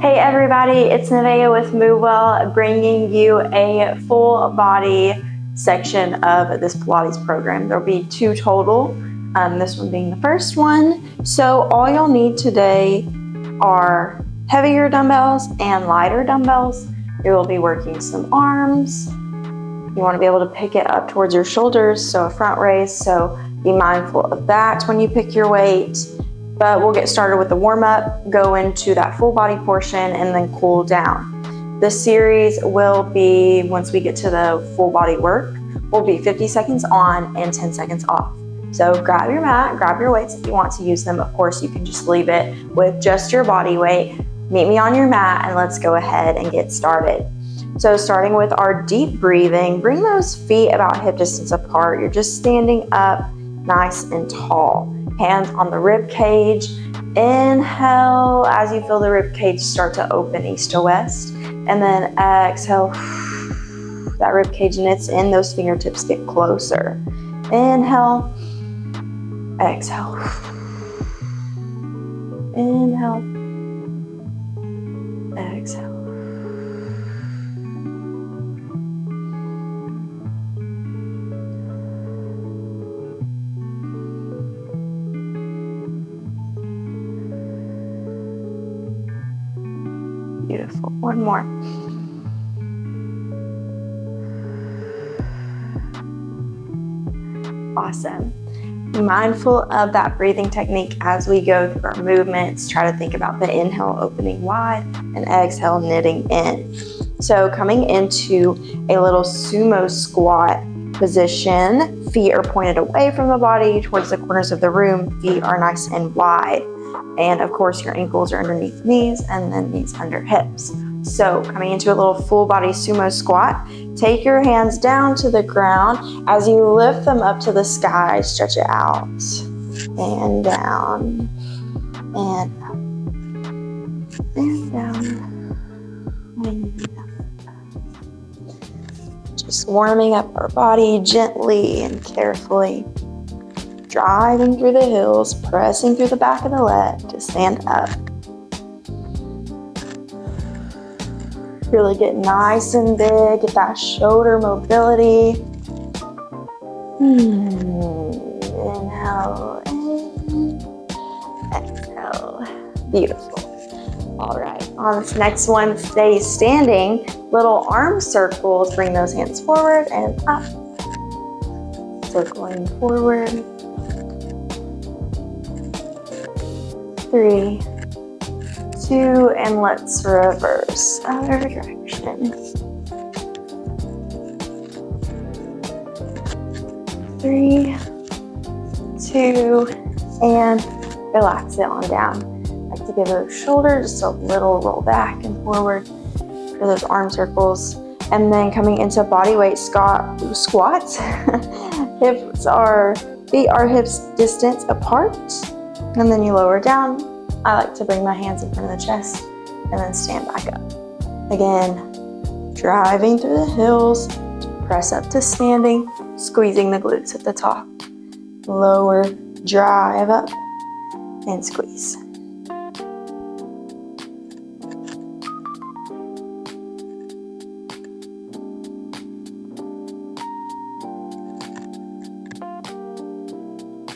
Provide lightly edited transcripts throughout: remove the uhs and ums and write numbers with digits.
Hey everybody, it's Nevaeh with Move Well, bringing you a full body section of this Pilates program. There'll be 2 total, this one being the first one. So all you'll need today are heavier dumbbells and lighter dumbbells. You will be working some arms. You want to be able to pick it up towards your shoulders, so a front raise, so be mindful of that when you pick your weight. But we'll get started with the warm-up, go into that full body portion, and then cool down. The series will be, once we get to the full body work, will be 50 seconds on and 10 seconds off. So grab your mat, grab your weights if you want to use them. Of course, you can just leave it with just your body weight. Meet me on your mat and let's go ahead and get started. So starting with our deep breathing, bring those feet about hip distance apart. You're just standing up nice and tall. Hands on the rib cage. Inhale as you feel the rib cage start to open east to west. And then exhale. That rib cage knits in, those fingertips get closer. Inhale. Exhale. Inhale. Exhale. Beautiful. One more. Awesome. Be mindful of that breathing technique as we go through our movements. Try to think about the inhale opening wide and exhale knitting in. So coming into a little sumo squat position, feet are pointed away from the body towards the corners of the room. Feet are nice and wide. And of course, your ankles are underneath knees and then knees under hips. So coming into a little full body sumo squat, take your hands down to the ground. As you lift them up to the sky, stretch it out and down and up and down and down. Just warming up our body gently and carefully. Driving through the heels, pressing through the back of the leg to stand up. Really get nice and big, get that shoulder mobility. Inhale in, exhale. Beautiful. All right, on this next one, stay standing. Little arm circles, bring those hands forward and up. Circling forward. 3, 2, and let's reverse other direction. 3, 2, and relax it on down. I like to give those shoulders just a little roll back and forward for those arm circles. And then coming into body weight squats. Feet are hips distance apart. And then you lower down. I like to bring my hands in front of the chest and then stand back up. Again, driving through the heels, press up to standing, squeezing the glutes at the top. Lower, drive up, and squeeze.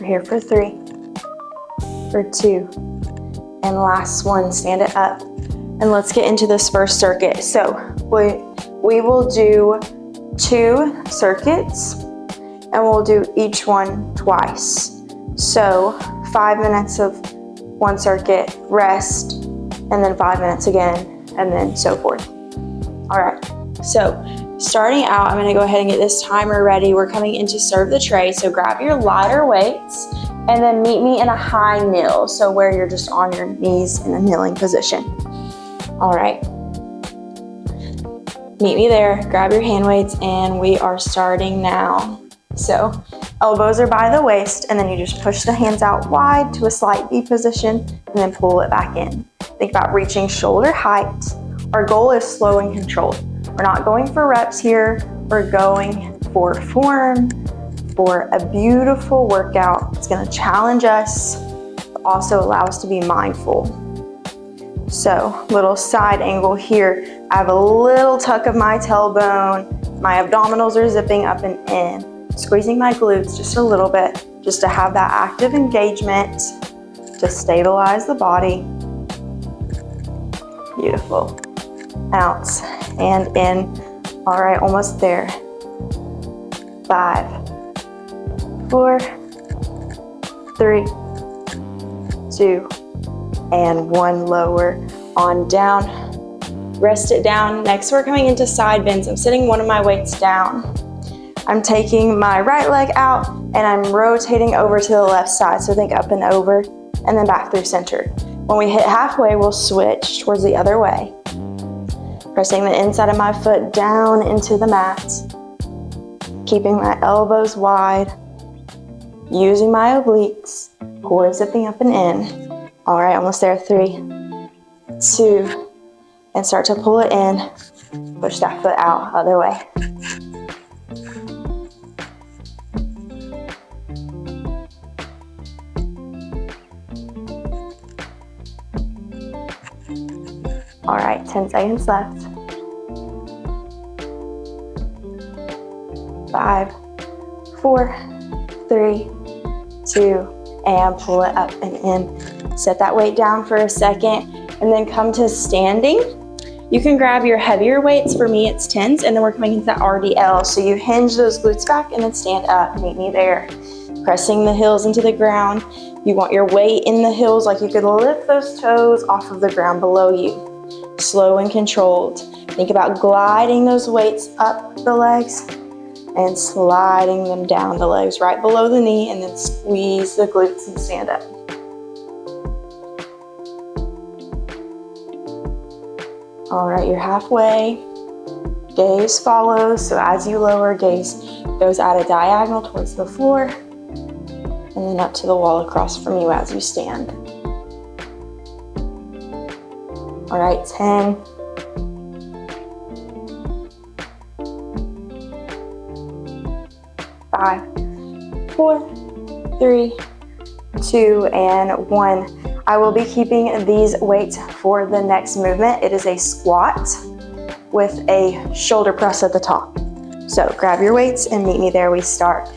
We're here for 3. For 2, and last one, stand it up. And let's get into this first circuit. So we will do 2 circuits and we'll do each one twice. So 5 minutes of one circuit, rest, and then 5 minutes again, and then so forth. All right, so starting out, I'm gonna go ahead and get this timer ready. We're coming into serve the tray, so grab your lighter weights and then meet me in a high kneel, so where you're just on your knees in a kneeling position. All right. Meet me there, grab your hand weights, and we are starting now. So elbows are by the waist, and then you just push the hands out wide to a slight V position, and then pull it back in. Think about reaching shoulder height. Our goal is slow and controlled. We're not going for reps here, we're going for form, for a beautiful workout. It's gonna challenge us, but also allow us to be mindful. So, little side angle here. I have a little tuck of my tailbone. My abdominals are zipping up and in. Squeezing my glutes just a little bit, just to have that active engagement to stabilize the body. Beautiful. Out and in. All right, almost there. 5, 4, 3, 2, and 1. Lower on down. Rest it down. Next, we're coming into side bends. I'm sitting one of my weights down. I'm taking my right leg out and I'm rotating over to the left side. So think up and over and then back through center. When we hit halfway, we'll switch towards the other way. Pressing the inside of my foot down into the mat. Keeping my elbows wide. Using my obliques. Core zipping up and in. All right, almost there. 3, 2, and start to pull it in. Push that foot out, other way. All right, 10 seconds left. 5, 4, 3, 2, and pull it up and in. Set that weight down for a second and then come to standing. You can grab your heavier weights. For me, it's 10s, and then we're coming into that RDL. So you hinge those glutes back and then stand up. Meet me there. Pressing the heels into the ground. You want your weight in the heels, like you could lift those toes off of the ground below you. Slow and controlled. Think about gliding those weights up the legs and sliding them down the legs right below the knee, and then squeeze the glutes and stand up. All right, you're halfway. Gaze follows, so as you lower, gaze goes at a diagonal towards the floor and then up to the wall across from you as you stand. All right, 10. 5, 4, 3, 2, and 1. I will be keeping these weights for the next movement. It is a squat with a shoulder press at the top. So grab your weights and meet me there. We start.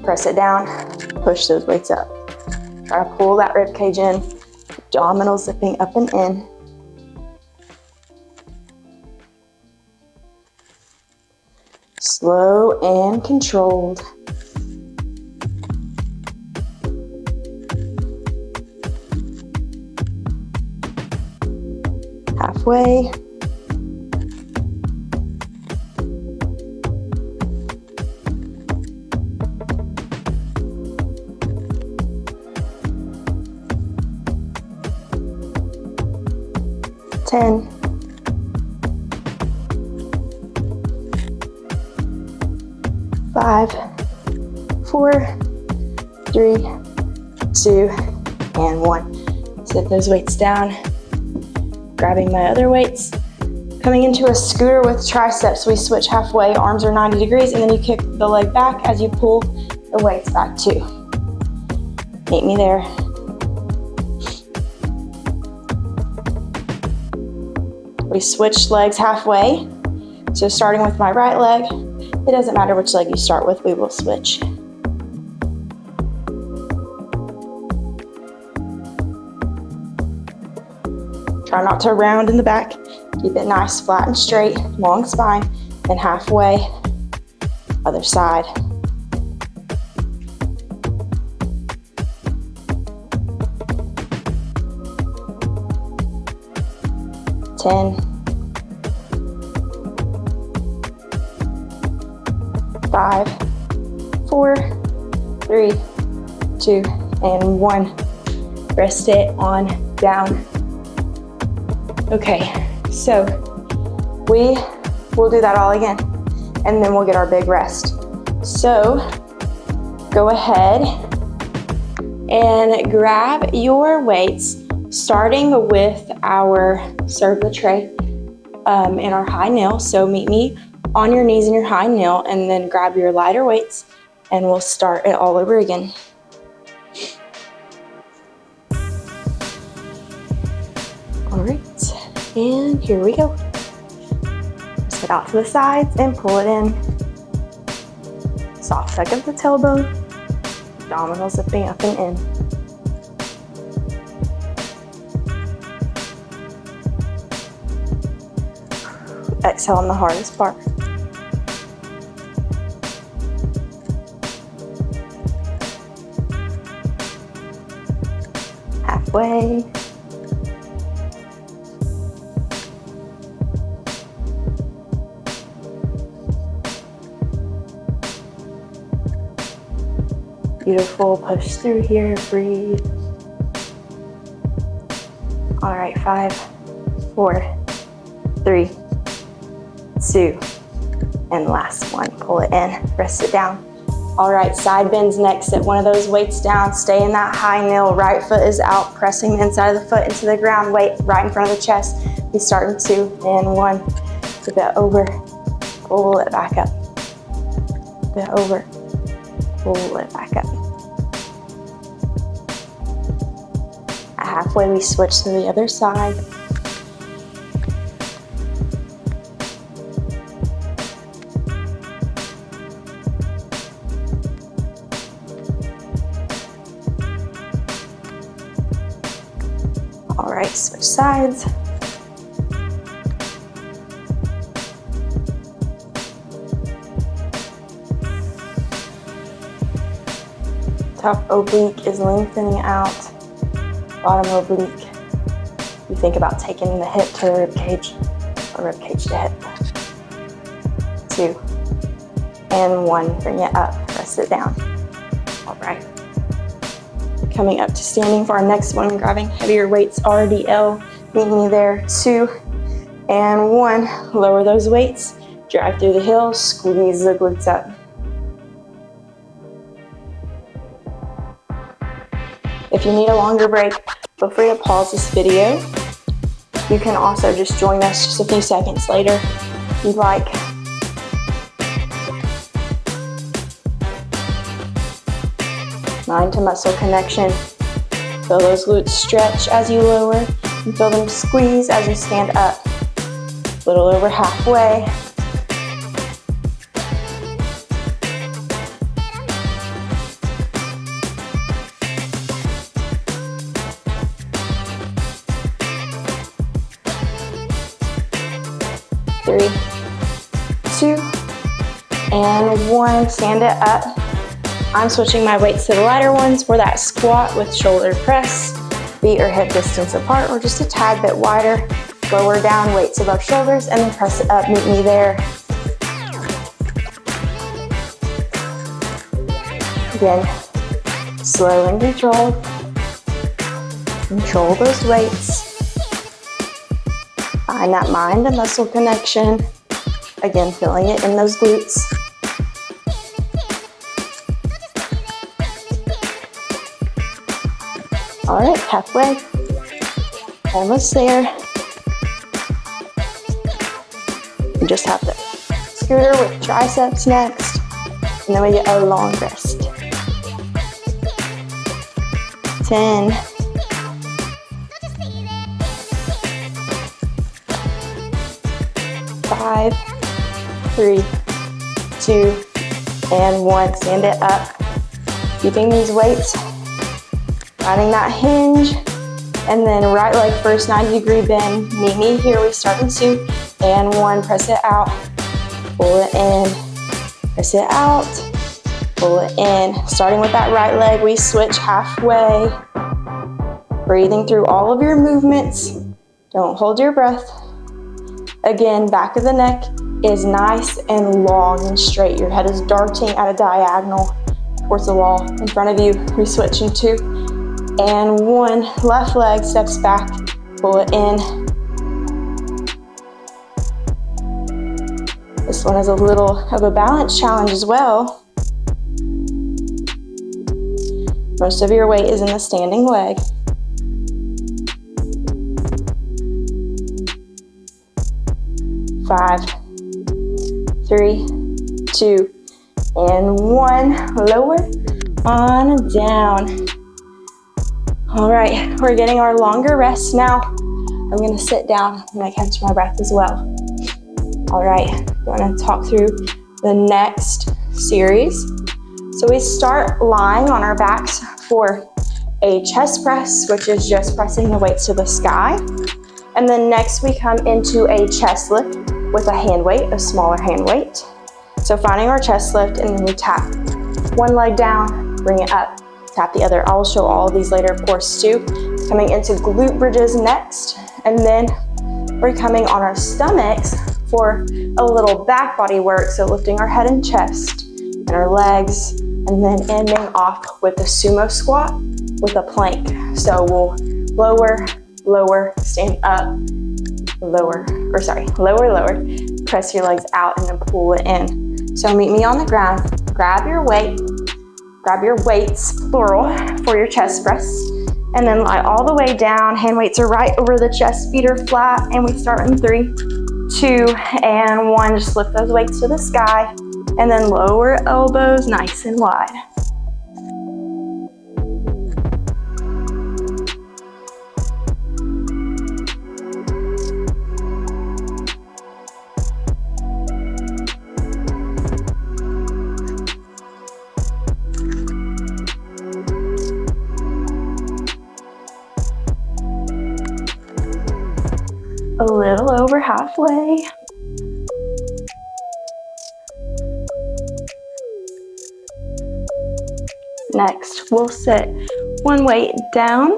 Press it down, push those weights up. Try to pull that rib cage in, abdominals zipping up and in. Slow and controlled. Halfway. Ten. 5, 4, 3, 2, and 1. Set those weights down. Grabbing my other weights. Coming into a scooter with triceps, we switch halfway, arms are 90 degrees, and then you kick the leg back as you pull the weights back too. Meet me there. We switch legs halfway. So starting with my right leg, it doesn't matter which leg you start with, we will switch. Try not to round in the back. Keep it nice, flat and straight, long spine, and halfway, other side. Ten. 5, 4, 3, 2, and 1. Rest it on down. Okay, so we will do that all again, and then we'll get our big rest. So go ahead and grab your weights, starting with our serve the tray in our high nail. So meet me on your knees in your high nail, and then grab your lighter weights, and we'll start it all over again. All right, and here we go. Sit out to the sides and pull it in. Soft tug of the tailbone, abdominals zipping up and in. Exhale on the hardest part. Halfway. Beautiful, push through here, breathe. All right, 5, 4, 3, 2, and last one. Pull it in, rest it down. All right, side bends next. Sit one of those weights down. Stay in that high kneel. Right foot is out, pressing the inside of the foot into the ground. Weight right in front of the chest. We start in 2 and 1. Flip it over, pull it back up. Flip it over, pull it back up. At halfway, we switch to the other side. All right, switch sides. Top oblique is lengthening out. Bottom oblique, you think about taking the hip to the rib cage, or rib cage to hip. 2 and 1, bring it up, press it down. All right. Coming up to standing for our next one, grabbing heavier weights, RDL, meet me there. 2 and 1, lower those weights, drag through the heels, squeeze the glutes up. If you need a longer break, feel free to pause this video. You can also just join us just a few seconds later if you'd like. Mind to muscle connection. Feel those glutes stretch as you lower and feel them squeeze as you stand up. A little over halfway. Three, 2, and 1. Stand it up. I'm switching my weights to the lighter ones for that squat with shoulder press. Feet are hip distance apart or just a tad bit wider. Lower down, weights above shoulders, and then press it up. Meet me there. Again, slow and controlled. Control those weights. Find that mind and muscle connection. Again, feeling it in those glutes. All right, halfway. Almost there. You just have to scooter with triceps next, and then we get a long rest. 10. 5, 3, 2, and 1. Stand it up. Keeping these weights. Finding that hinge, and then right leg first, 90-degree bend. Meet me here. We start in 2 and 1. Press it out, pull it in, press it out, pull it in. Starting with that right leg, we switch halfway. Breathing through all of your movements. Don't hold your breath. Again, back of the neck is nice and long and straight. Your head is darting at a diagonal towards the wall in front of you. We switch in 2 and 1. Left leg steps back, pull it in. This one is a little of a balance challenge as well. Most of your weight is in the standing leg. Five, 3, 2, and 1. Lower on down. All right, we're getting our longer rest now. I'm gonna sit down and I catch my breath as well. All right, I'm gonna talk through the next series. So we start lying on our backs for a chest press, which is just pressing the weights to the sky. And then next we come into a chest lift with a hand weight, a smaller hand weight. So finding our chest lift, and then we tap one leg down, bring it up, tap the other. I'll show all of these later, of course, too. Coming into glute bridges next, and then we're coming on our stomachs for a little back body work. So lifting our head and chest and our legs, and then ending off with a sumo squat with a plank. So we'll lower, lower, stand up, lower, lower, press your legs out and then pull it in. So meet me on the ground, grab your weights, plural, for your chest press, and then lie all the way down. Hand weights are right over the chest, feet are flat, and we start in 3, 2, and 1. Just lift those weights to the sky, and then lower elbows nice and wide. A little over halfway. Next, we'll sit one weight down.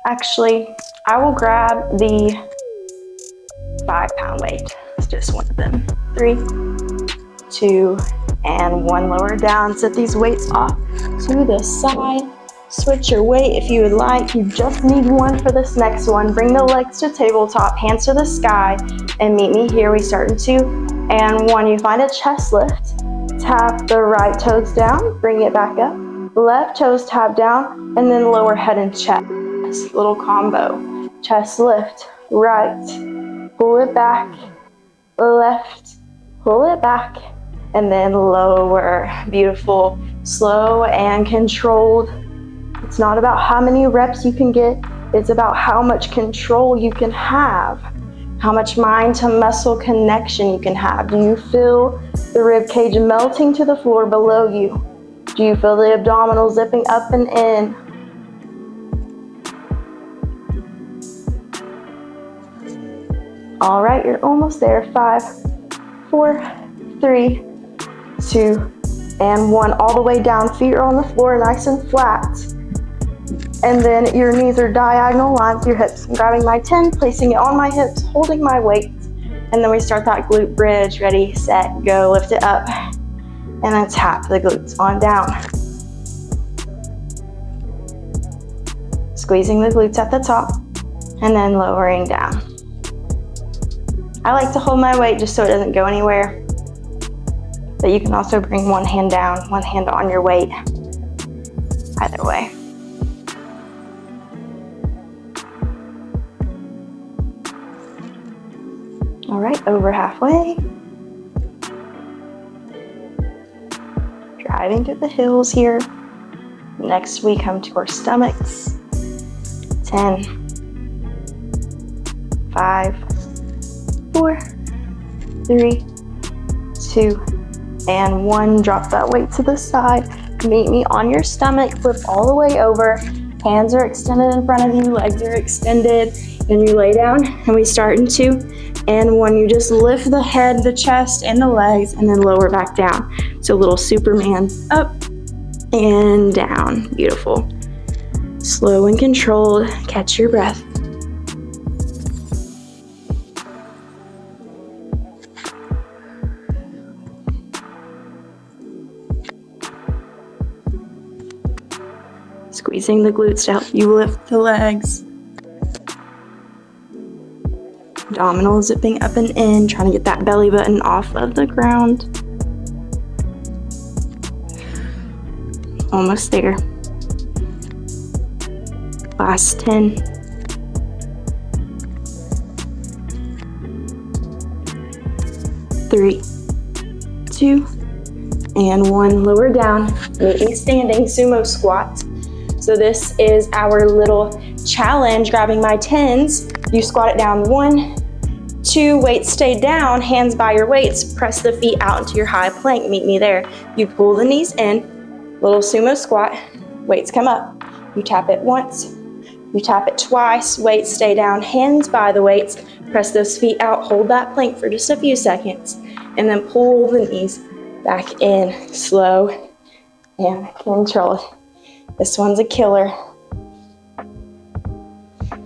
Actually, I will grab the 5-pound weight. It's just one of them. 3, 2, and 1. Lower down. Set these weights off to the side. Switch your weight if you would like. You just need 1 for this next one. Bring the legs to tabletop, hands to the sky, and meet me here. We start in 2 and 1. You find a chest lift. Tap the right toes down, bring it back up. Left toes tap down, and then lower head and chest. Little combo. Chest lift, right, pull it back, left, pull it back, and then lower. Beautiful. Slow and controlled. It's not about how many reps you can get, it's about how much control you can have, how much mind to muscle connection you can have. Do you feel the rib cage melting to the floor below you? Do you feel the abdominals zipping up and in? All right, you're almost there. 5, 4, 3, 2, and 1. All the way down, feet are on the floor, nice and flat. And then your knees are diagonal lines with your hips. I'm grabbing my 10, placing it on my hips, holding my weight. And then we start that glute bridge. Ready, set, go. Lift it up. And then tap the glutes on down. Squeezing the glutes at the top. And then lowering down. I like to hold my weight just so it doesn't go anywhere. But you can also bring one hand down, one hand on your weight. Either way. All right, over halfway. Driving to the hills here. Next we come to our stomachs. 10, 5, 4, 3, 2, and 1. Drop that weight to the side. Meet me on your stomach. Flip all the way over. Hands are extended in front of you. Legs are extended. And you lay down. And we start in 2 and 1. You just lift the head, the chest, and the legs, and then lower back down. So little Superman up and down. Beautiful. Slow and controlled. Catch your breath. Squeezing the glutes to help you lift the legs. Abdominals zipping up and in, trying to get that belly button off of the ground. Almost there. Last 10. 3, 2, and 1. Lower down. Meet me standing sumo squat. So this is our little challenge, grabbing my 10s. You squat it down, 1, 2, weights stay down, hands by your weights, press the feet out into your high plank, meet me there. You pull the knees in, little sumo squat, weights come up. You tap it once, you tap it twice, weights stay down, hands by the weights, press those feet out, hold that plank for just a few seconds, and then pull the knees back in, slow and controlled. This one's a killer.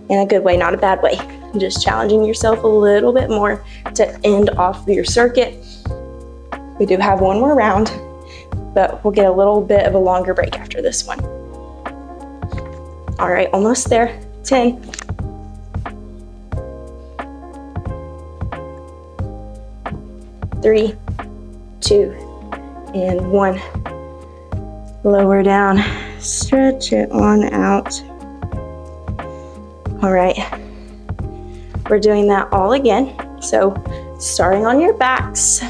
In a good way, not a bad way. Just challenging yourself a little bit more to end off your circuit. We do have one more round, but we'll get a little bit of a longer break after this one. All right, almost there. 10. 3, 2, and 1. Lower down, stretch it on out. All right, we're doing that all again. So starting on your backs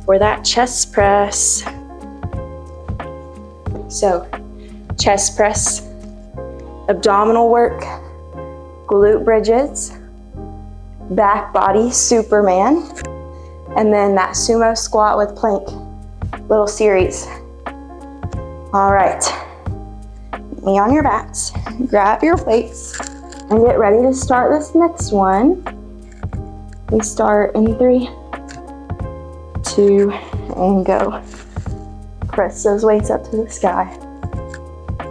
for that chest press. So chest press, abdominal work, glute bridges, back body Superman, and then that sumo squat with plank, little series. All right, me on your backs, grab your weights, and get ready to start this next one. We start in 3, 2, and go. Press those weights up to the sky.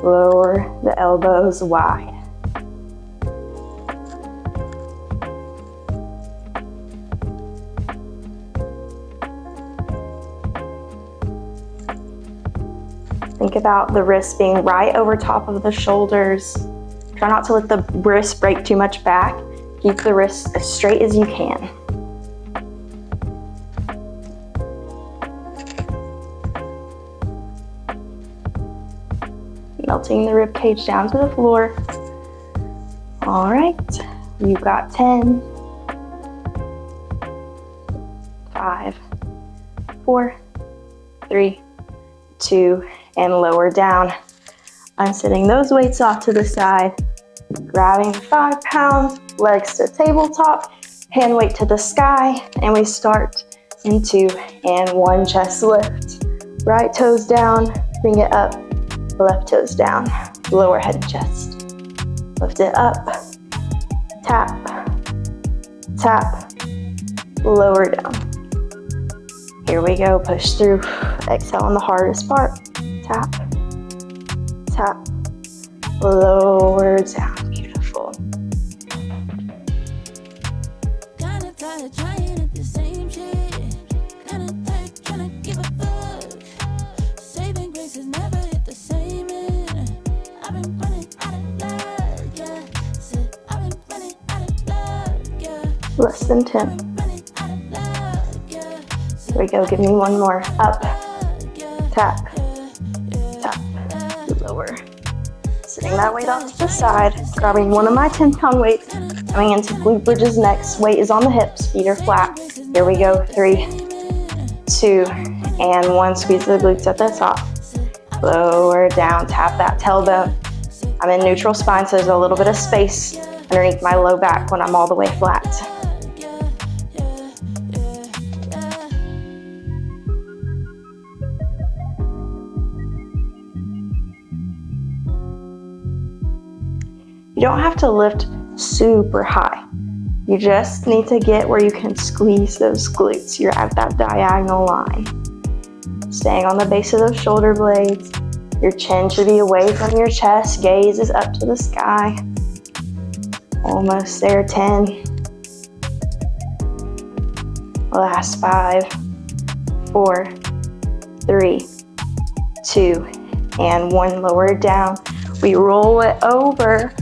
Lower the elbows wide. Think about the wrists being right over top of the shoulders. Try not to let the wrist break too much back. Keep the wrists as straight as you can. Melting the rib cage down to the floor. All right, you've got 10, 5, 4, 3, 2, and lower down. I'm sitting those weights off to the side, grabbing 5 pounds, legs to tabletop, hand weight to the sky, and we start in 2 and 1 chest lift. Right toes down, bring it up, left toes down, lower head and chest. Lift it up, tap, tap, lower down. Here we go, push through, exhale on the hardest part. Tap, tap, lower down, beautiful. Kinda tired trying at the same shit. Kinda tired trying to give a fuck. Saving grace has never hit the same end. I've been running out of luck, yeah. Said I've been running out of luck, yeah. Less than 10. Here we go, give me one more. Up, tap, tap, lower. Sitting that weight off to the side, grabbing one of my 10-pound weights, coming into glute bridges next. Weight is on the hips, feet are flat. Here we go, 3, 2, and 1. Squeeze the glutes at the top. Lower down, tap that tailbone. I'm in neutral spine, so there's a little bit of space underneath my low back when I'm all the way flat. You don't have to lift super high. You just need to get where you can squeeze those glutes. You're at that diagonal line. Staying on the base of those shoulder blades. Your chin should be away from your chest. Gaze is up to the sky. Almost there, 10. Last 5, 4, 3, 2, and 1. Lower down. We roll it over.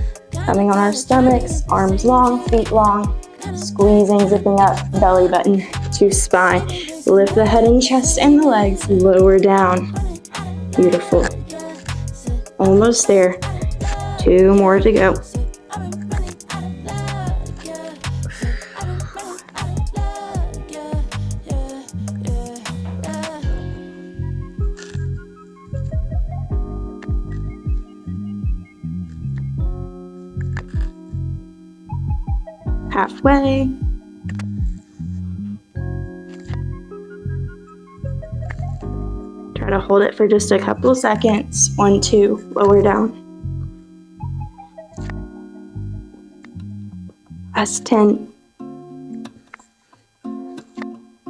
Coming on our stomachs, arms long, feet long, squeezing, zipping up, belly button to spine. Lift the head and chest and the legs, lower down. Beautiful. Almost there. 2 more to go. halfway. Try to hold it for just a couple seconds. 1, 2, lower down. Last 10.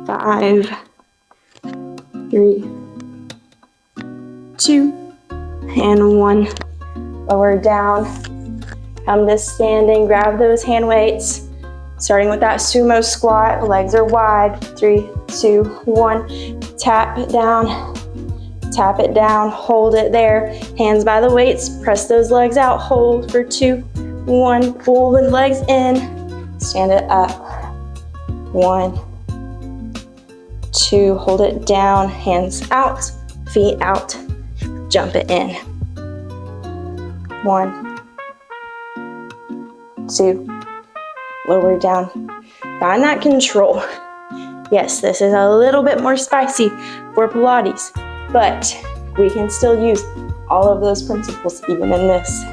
5, 3, 2, and 1. Lower down. Come to standing, grab those hand weights. Starting with that sumo squat, legs are wide. 3, 2, 1. Tap it down, hold it there. Hands by the weights, press those legs out, hold for 2, 1. Pull the legs in, stand it up. 1, 2, hold it down, hands out, feet out, jump it in. 1, 2, lower down. Find that control. Yes, this is a little bit more spicy for Pilates, but we can still use all of those principles even in this.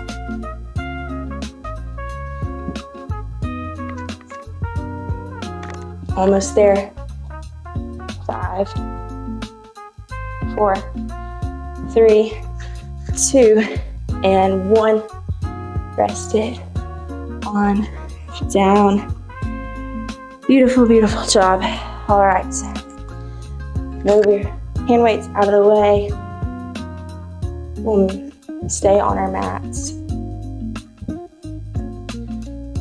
Almost there. 5, 4, 3, 2, and 1. Rest it on down. Beautiful, beautiful job. All right. Move your hand weights out of the way. Stay on our mats.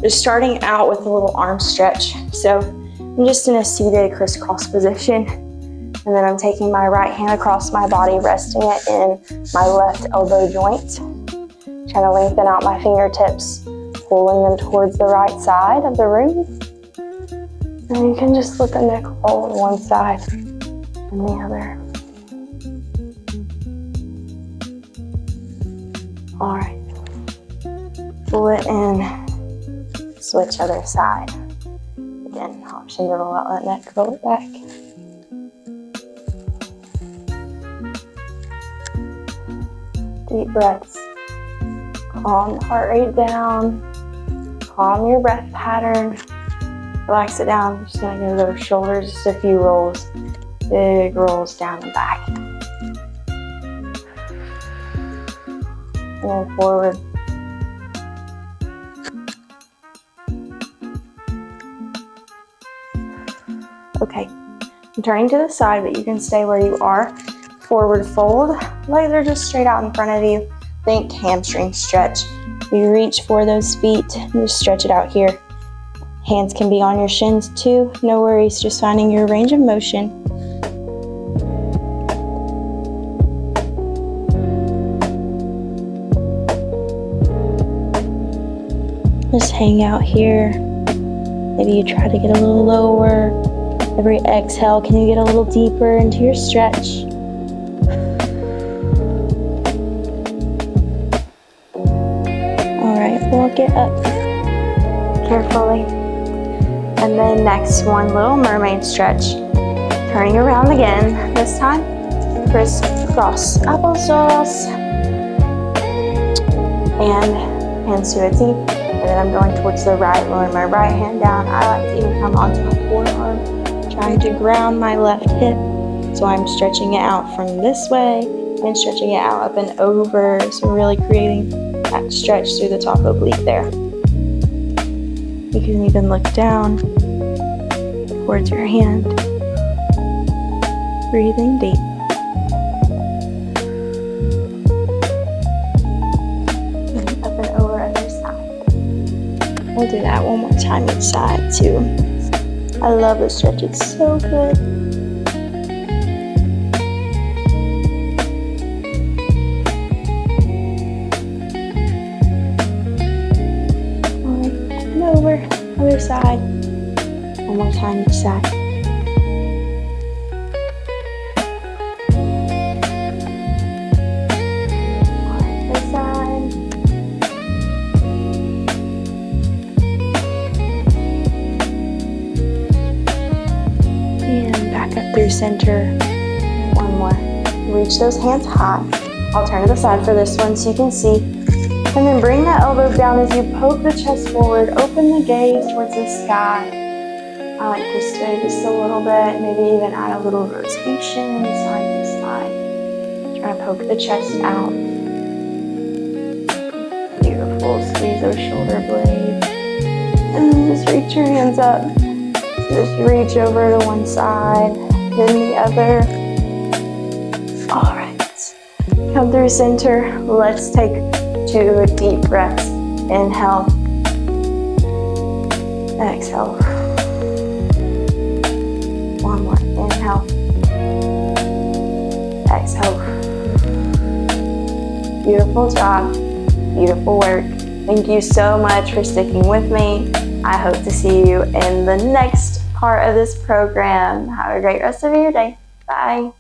Just starting out with a little arm stretch. So I'm just in a seated crisscross position. And then I'm taking my right hand across my body, resting it in my left elbow joint. Trying to lengthen out my fingertips, pulling them towards the right side of the room. And you can just let the neck roll on one side and the other. All right. Pull it in, switch other side. Again, option to roll out that neck, roll it back. Deep breaths. Calm the heart rate down. Calm your breath pattern. Relax it down. I'm just gonna go to those shoulders, just a few rolls. Big rolls down and back. And then forward. Okay, I'm turning to the side, but you can stay where you are. Forward fold. Legs are just straight out in front of you. Think hamstring stretch. You reach for those feet and just stretch it out here. Hands can be on your shins too. No worries, just finding your range of motion. Just hang out here. Maybe you try to get a little lower. Every exhale, can you get a little deeper into your stretch? Walk it up carefully. And then next one, little mermaid stretch. Turning around again, this time crisscross applesauce. And hands to a T. And then I'm going towards the right, lowering my right hand down. I like to even come onto my forearm, trying to ground my left hip. So I'm stretching it out from this way and stretching it out up and over. So we're really creating that stretch through the top oblique there. You can even look down towards your hand. Breathing deep. And up and over other side. We'll do that one more time each side too. I love this stretch, it's so good. Other side. One more time each side. Alright, this side. And back up through center. One more. Reach those hands high. I'll turn to the side for this one so you can see. And then bring that elbow down as you poke the chest forward. Open the gaze towards the sky. I like to sway just a little bit, maybe even add a little rotation side to side. Trying to poke the chest out. Beautiful. Squeeze those shoulder blades. And then just reach your hands up. Just reach over to one side, then the other. All right. Come through center. Let's take 2 deep breaths. Inhale. Exhale. One more. Inhale. Exhale. Beautiful job. Beautiful work. Thank you so much for sticking with me. I hope to see you in the next part of this program. Have a great rest of your day. Bye.